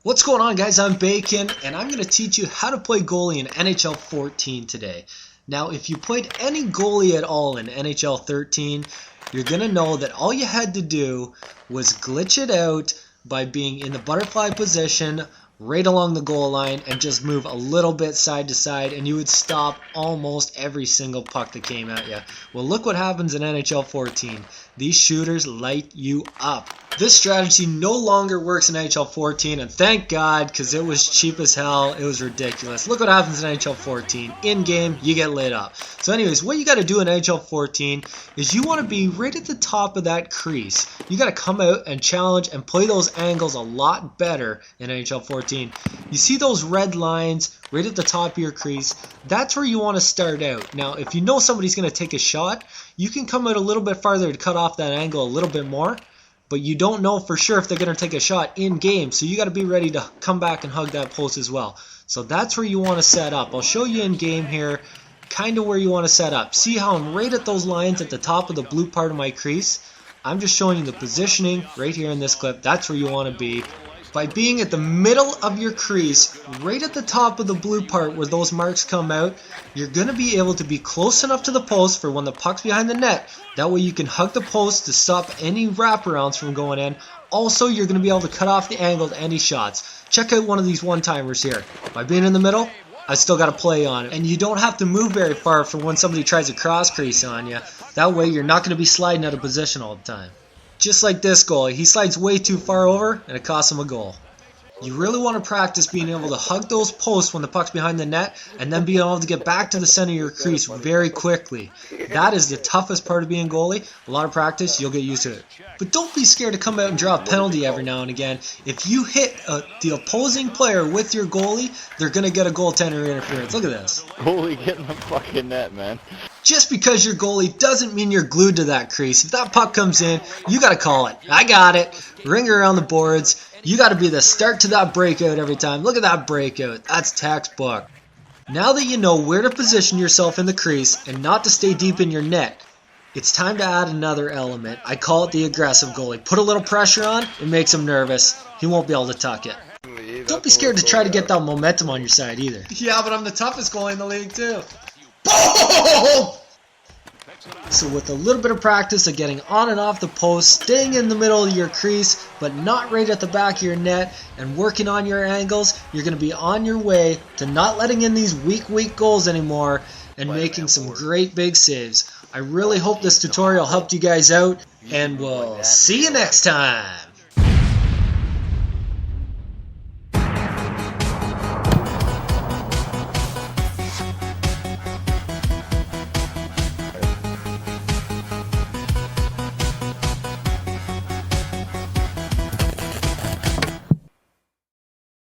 What's going on, guys? I'm Bacon, and I'm going to teach you how to play goalie in NHL 14 today. Now, if you played any goalie at all in NHL 13, you're going to know that all you had to do was glitch it out by being in the butterfly position right along the goal line and just move a little bit side to side, and you would stop almost every single puck that came at you. Well, look what happens in NHL 14. These shooters light you up. This strategy no longer works in NHL 14, and thank God, because it was cheap as hell. It was ridiculous. Look what happens in NHL 14. In-game, you get lit up. So anyways, what you got to do in NHL 14 is you want to be right at the top of that crease. You got to come out and challenge and play those angles a lot better in NHL 14. You see those red lines right at the top of your crease? That's where you want to start out. Now, if you know somebody's going to take a shot, you can come out a little bit farther to cut off that angle a little bit more, but you don't know for sure if they're going to take a shot in game, so you got to be ready to come back and hug that post as well. So that's where you want to set up. I'll show you in game here kind of where you want to set up. See how I'm right at those lines at the top of the blue part of my crease? I'm just showing you the positioning right here in this clip. That's where you want to be. By being at the middle of your crease, right at the top of the blue part where those marks come out, you're going to be able to be close enough to the post for when the puck's behind the net. That way you can hug the post to stop any wraparounds from going in. Also, you're going to be able to cut off the angle to any shots. Check out one of these one-timers here. By being in the middle, I still got to play on it. And you don't have to move very far for when somebody tries to cross crease on you. That way you're not going to be sliding out of position all the time. Just like this goalie, he slides way too far over and it costs him a goal. You really want to practice being able to hug those posts when the puck's behind the net and then being able to get back to the center of your crease very quickly. That is the toughest part of being goalie. A lot of practice, you'll get used to it. But don't be scared to come out and draw a penalty every now and again. If you hit the opposing player with your goalie, they're going to get a goaltender interference. Look at this. Goalie getting the fucking net, man. Just because you're goalie doesn't mean you're glued to that crease. If that puck comes in, you got to call it. I got it. Ring it around the boards. You got to be the start to that breakout every time. Look at that breakout. That's textbook. Now that you know where to position yourself in the crease and not to stay deep in your net, it's time to add another element. I call it the aggressive goalie. Put a little pressure on, it makes him nervous. He won't be able to tuck it. Don't be scared to try to get that momentum on your side either. Yeah, but I'm the toughest goalie in the league too. Boom! So with a little bit of practice of getting on and off the post, staying in the middle of your crease, but not right at the back of your net, and working on your angles, you're going to be on your way to not letting in these weak goals anymore and making some great big saves. I really hope this tutorial helped you guys out, and we'll see you next time.